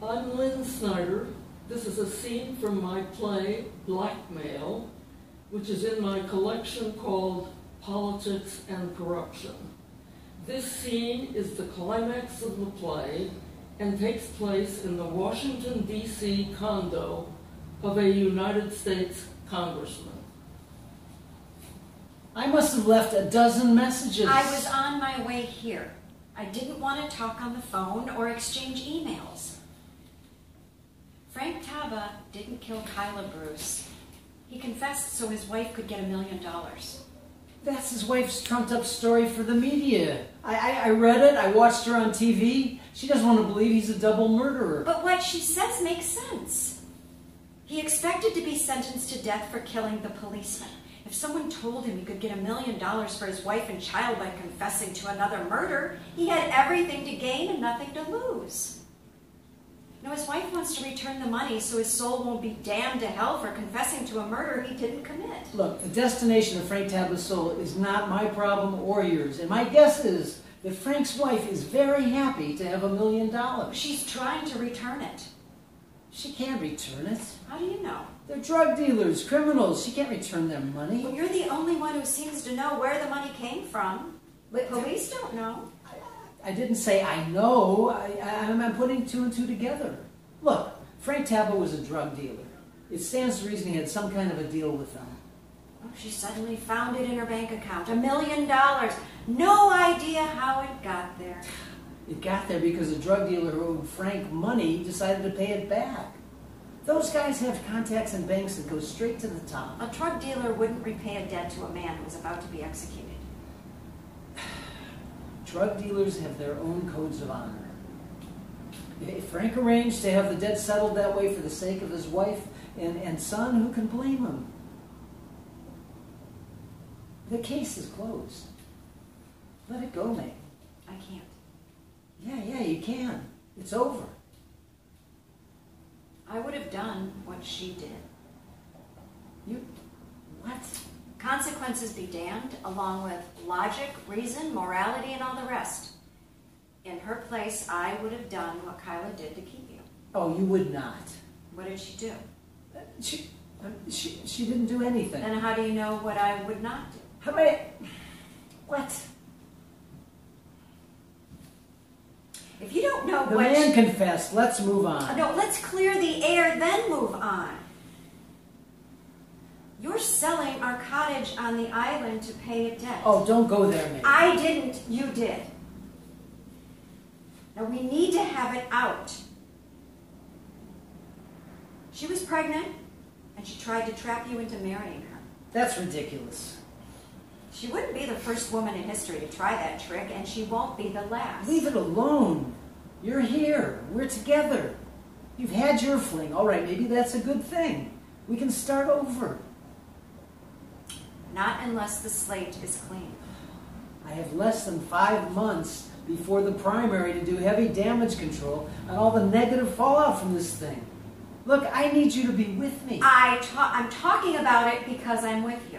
I'm Lynn Snyder. This is a scene from my play, Blackmail, which is in my collection called Politics and Corruption. This scene is the climax of the play and takes place in the Washington, D.C. condo of a United States congressman. I must have left a dozen messages. I was on my way here. I didn't want to talk on the phone or exchange emails. Frank Taba didn't kill Kyla Bruce. He confessed so his wife could get $1 million. That's his wife's trumped-up story for the media. I read it, I watched her on TV. She doesn't want to believe he's a double murderer. But what she says makes sense. He expected to be sentenced to death for killing the policeman. If someone told him he could get $1 million for his wife and child by confessing to another murder, he had everything to gain and nothing to lose. Now, his wife wants to return the money so his soul won't be damned to hell for confessing to a murder he didn't commit. Look, the destination of Frank Taba's soul is not my problem or yours, and my guess is that Frank's wife is very happy to have $1 million. She's trying to return it. She can't return it. How do you know? They're drug dealers, criminals. She can't return their money. Well, you're the only one who seems to know where the money came from. But police don't know. I didn't say I know. I'm putting two and two together. Look, Frank Taba was a drug dealer. It stands to reason he had some kind of a deal with them. Oh, she suddenly found it in her bank account. $1 million. No idea how it got there. It got there because a drug dealer who owed Frank money decided to pay it back. Those guys have contacts in banks that go straight to the top. A drug dealer wouldn't repay a debt to a man who was about to be executed. Drug dealers have their own codes of honor. If Frank arranged to have the debt settled that way for the sake of his wife and son, who can blame him? The case is closed. Let it go, Meg. I can't. Yeah, you can. It's over. I would have done what she did. You... what? Consequences be damned, along with logic, reason, morality, and all the rest. In her place, I would have done what Kyla did to keep you. Oh, you would not. What did she do? She didn't do anything. Then how do you know what I would not do? How about... what? If you don't know The what... man confessed. Let's move on. No, let's clear the air, then move on. You're selling our cottage on the island to pay a debt. Oh, don't go there, Meg. I didn't. You did. Now, we need to have it out. She was pregnant, and she tried to trap you into marrying her. That's ridiculous. She wouldn't be the first woman in history to try that trick, and she won't be the last. Leave it alone. You're here. We're together. You've had your fling. All right, maybe that's a good thing. We can start over. Not unless the slate is clean. I have less than 5 months before the primary to do heavy damage control on all the negative fallout from this thing. Look, I need you to be with me. I'm talking about it because I'm with you.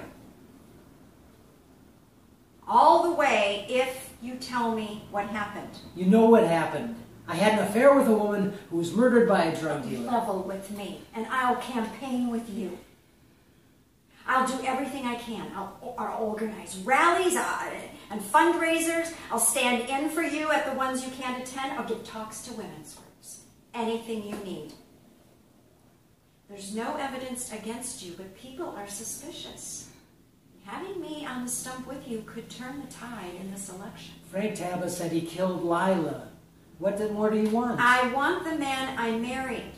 All the way if you tell me what happened. You know what happened. I had an affair with a woman who was murdered by a drug dealer. Level with me, and I'll campaign with you. I'll do everything I can. I'll organize rallies and fundraisers. I'll stand in for you at the ones you can't attend. I'll give talks to women's groups. Anything you need. There's no evidence against you, but people are suspicious. Having me on the stump with you could turn the tide in this election. Frank Taba said he killed Lila. What more do you want? I want the man I married.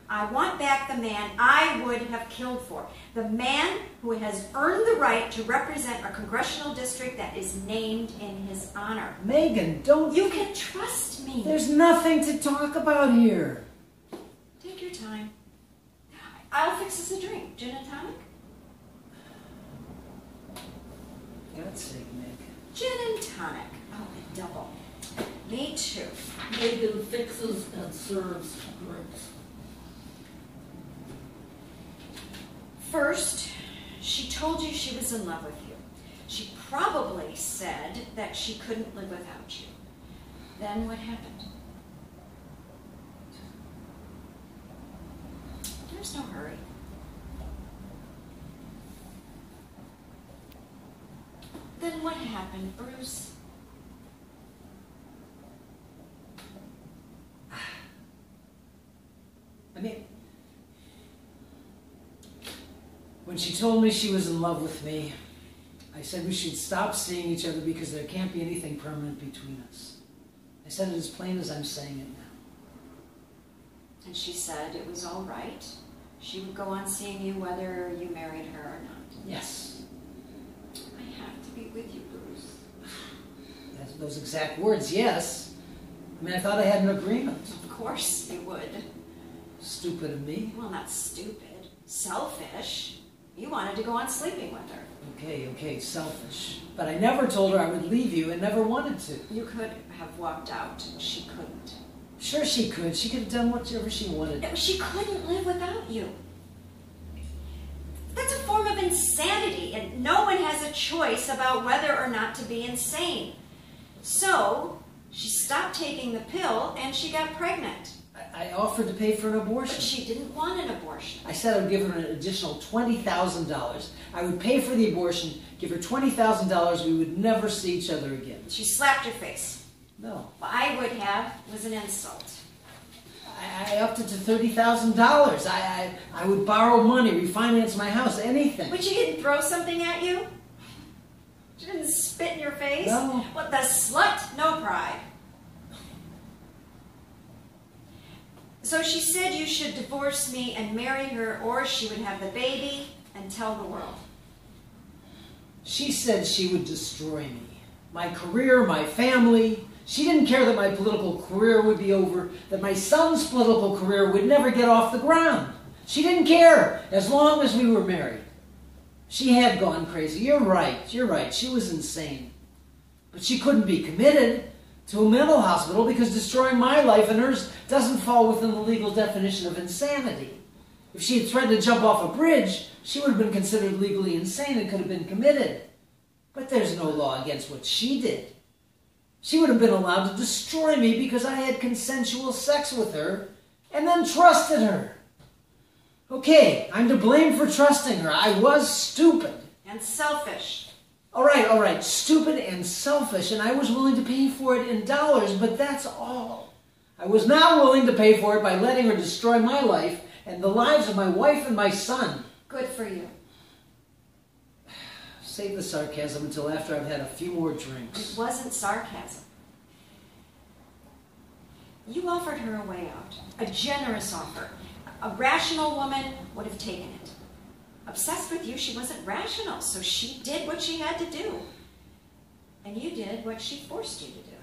I want back the man I would have killed for. The man who has earned the right to represent a congressional district that is named in his honor. Megan, don't... You can trust me. There's nothing to talk about here. Take your time. I'll fix us a drink. Gin and tonic? God's sake, Meg. Gin and tonic. Oh, a double. Me too. Megan fixes and serves drinks. First, she told you she was in love with you. She probably said that she couldn't live without you. Then what happened? There's no hurry. Then what happened, Bruce? I mean, when she told me she was in love with me, I said we should stop seeing each other because there can't be anything permanent between us. I said it as plain as I'm saying it now. And she said it was all right. She would go on seeing you whether you married her or not. Yes. I have to be with you, Bruce. That's those exact words, yes. I mean, I thought I had an agreement. Of course you would. Stupid of me. Well, not stupid. Selfish. You wanted to go on sleeping with her. Okay, selfish. But I never told her I would leave you and never wanted to. You could have walked out. She couldn't. Sure she could. She could have done whatever she wanted. No, she couldn't live without you. That's a form of insanity, and no one has a choice about whether or not to be insane. So, she stopped taking the pill and she got pregnant. I offered to pay for an But abortion. she didn't want an abortion. I said I would give her an additional $20,000. I would pay for the abortion, give her $20,000. We would never see each other again. She slapped your face. No. What I would have was an insult. I upped it to $30,000. I would borrow money, refinance my house, anything. But she didn't throw something at you? She didn't spit in your face? No. What, the slut? No pride. So she said you should divorce me and marry her, or she would have the baby and tell the world. She said she would destroy me. My career, my family. She didn't care that my political career would be over, that my son's political career would never get off the ground. She didn't care as long as we were married. She had gone crazy. You're right. She was insane. But she couldn't be committed to a mental hospital because destroying my life and hers doesn't fall within the legal definition of insanity. If she had threatened to jump off a bridge, she would have been considered legally insane and could have been committed. But there's no law against what she did. She would have been allowed to destroy me because I had consensual sex with her and then trusted her. Okay, I'm to blame for trusting her. I was stupid. And selfish. All right, stupid and selfish, and I was willing to pay for it in dollars, but that's all. I was not willing to pay for it by letting her destroy my life and the lives of my wife and my son. Good for you. Save the sarcasm until after I've had a few more drinks. It wasn't sarcasm. You offered her a way out. A generous offer. A rational woman would have taken it. Obsessed with you, she wasn't rational, so she did what she had to do. And you did what she forced you to do.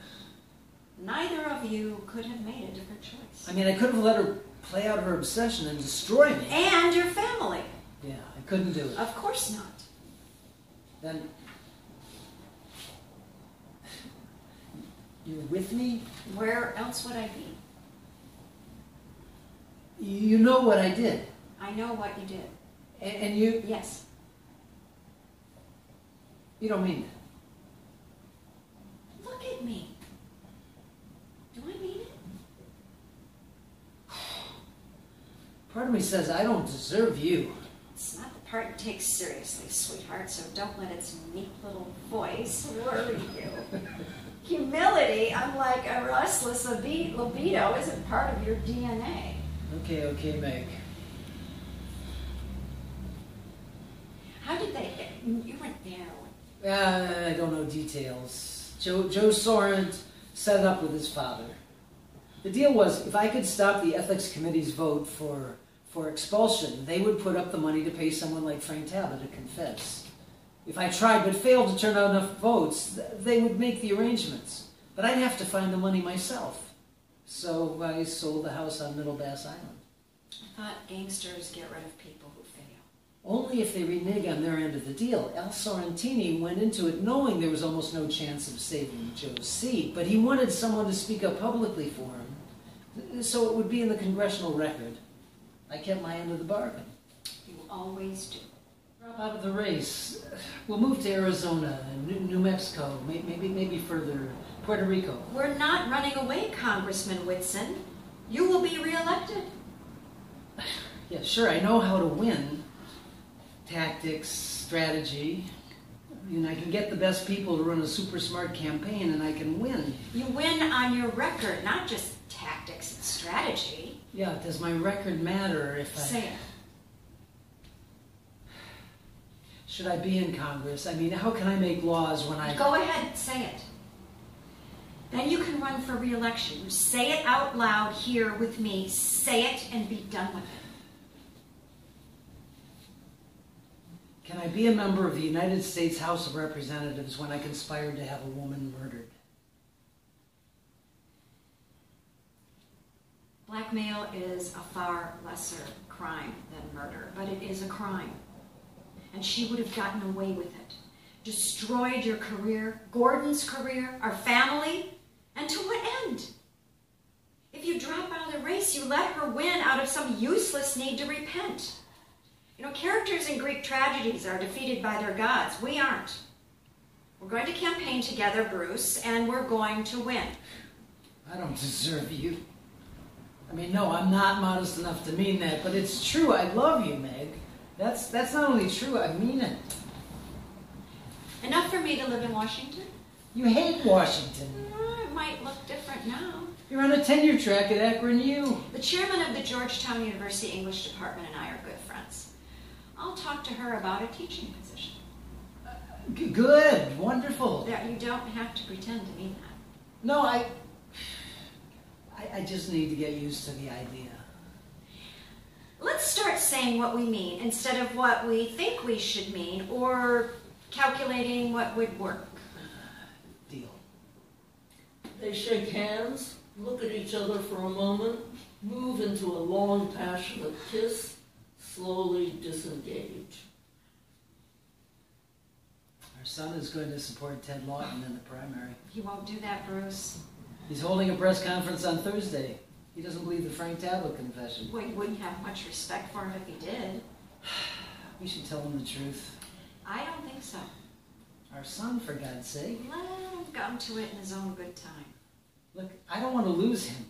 Neither of you could have made a different choice. I mean, I could have let her play out her obsession and destroy me. And your family. Yeah, I couldn't do it. Of course not. Then, you're with me? Where else would I be? You know what I did. I know what you did. And you... Yes. You don't mean it. Look at me. Do I mean it? Part of me says I don't deserve you. It's not the part you take seriously, sweetheart, so don't let its meek little voice worry you. Humility, unlike a restless libido, isn't part of your DNA. Okay, Meg. How did they get... You weren't there. I don't know details. Joe Sorrent set it up with his father. The deal was, if I could stop the ethics committee's vote for expulsion, they would put up the money to pay someone like Frank Talbot to confess. If I tried but failed to turn out enough votes, they would make the arrangements. But I'd have to find the money myself. So I sold the house on Middle Bass Island. I thought gangsters get rid of people who fail. Only if they renege on their end of the deal. Al Sorrentini went into it knowing there was almost no chance of saving Joe's seat, but he wanted someone to speak up publicly for him, so it would be in the congressional record. I kept my end of the bargain. You always do. Drop out of the race. We'll move to Arizona, New Mexico, maybe further, Puerto Rico. We're not running away, Congressman Whitson. You will be reelected. Yeah, sure, I know how to win. Tactics, strategy. I mean, I can get the best people to run a super smart campaign and I can win. You win on your record, not just tactics and strategy. Yeah, does my record matter if I... Say it. Should I be in Congress? I mean, how can I make laws when I... Go ahead, say it. Then you can run for re-election. You say it out loud here with me. Say it and be done with it. Can I be a member of the United States House of Representatives when I conspired to have a woman murdered? Blackmail is a far lesser crime than murder, but it is a crime. And she would have gotten away with it. Destroyed your career, Gordon's career, our family, and to what end? If you drop out of the race, you let her win out of some useless need to repent. You know, characters in Greek tragedies are defeated by their gods. We aren't. We're going to campaign together, Bruce, and we're going to win. I don't deserve you. I mean, no, I'm not modest enough to mean that, but it's true. I love you, Meg. That's not only true, I mean it. Enough for me to live in Washington? You hate Washington. It might look different now. You're on a tenure track at Akron U. The chairman of the Georgetown University English Department and I are good friends. I'll talk to her about a teaching position. Good, wonderful. There, you don't have to pretend to mean that. No, I just need to get used to the idea. Let's start saying what we mean instead of what we think we should mean or calculating what would work. Deal. They shake hands, look at each other for a moment, move into a long, passionate kiss, slowly disengage. Our son is going to support Ted Lawton in the primary. He won't do that, Bruce. He's holding a press conference on Thursday. He doesn't believe the Frank Tablet confession. Well, you wouldn't have much respect for him if he did. We should tell him the truth. I don't think so. Our son, for God's sake. Let him come to it in his own good time. Look, I don't want to lose him.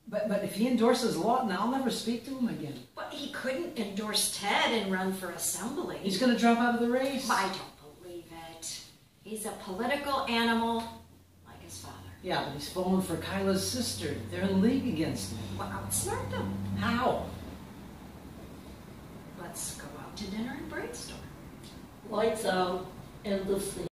But if he endorses Lawton, I'll never speak to him again. But he couldn't endorse Ted and run for assembly. He's going to drop out of the race. I don't believe it. He's a political animal like his father. Yeah, but he's fallen for Kyla's sister. They're in league against him. Well, outsmart them. How? Let's go out to dinner and brainstorm. Lights out, end of scene.